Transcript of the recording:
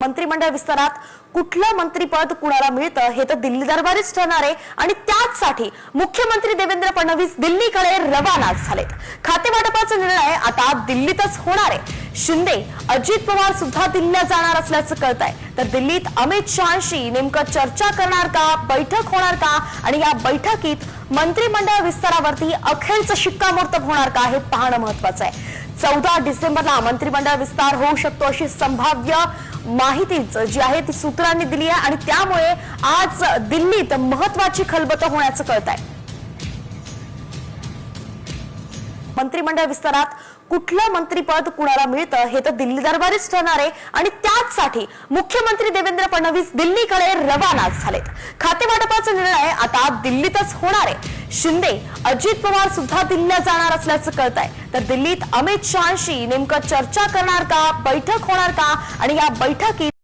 मंत्रिमंडळ विस्तारात कुठलं मंत्रिपद कुणाला मिळतं हे तर दिल्ली दरबारीच ठरणार आहे आणि त्याचसाठी मुख्यमंत्री देवेंद्र फडणवीस दिल्लीकडे रवाना झालेत। खाते वाटपाचा निर्णय आता दिल्लीतच होणार आहे। शिंदे अजित पवार सुद्धा दिल्लीला जाणार असल्याचं कळतंय। तर दिल्लीत अमित शहांशी नेमकं चर्चा करणार का, बैठक होणार का आणि या बैठकीत मंत्रिमंडळ विस्तारावरती अखेरचं शिक्कामोर्तब होणार का हे पाहणं महत्त्वाचं आहे। 14 डिसेंबरला मंत्रिमंडळ विस्तार होऊ शकतो अशी संभाव्य माहितीच जी आहे ती सूत्रांनी दिली आहे आणि त्यामुळे आज दिल्लीत महत्त्वाची खलबतं होण्याचं कळतंय। मंत्रिमंडळ विस्तारात कुठलं मंत्रिपद कुणाला मिळतं हे तर दिल्ली दरबारीच ठरणार आहे आणि त्याचसाठी मुख्यमंत्री देवेंद्र फडणवीस दिल्लीकडे रवाना झालेत। खाते वाटपाचा निर्णय आता दिल्लीतच होणार आहे। शिंदे अजित पवार सुद्धा दिल्लीला जाणार असल्याचं कळतंय। तर दिल्लीत अमित शहांशी नेमकं चर्चा करणार का, बैठक होणार का आणि या बैठकीत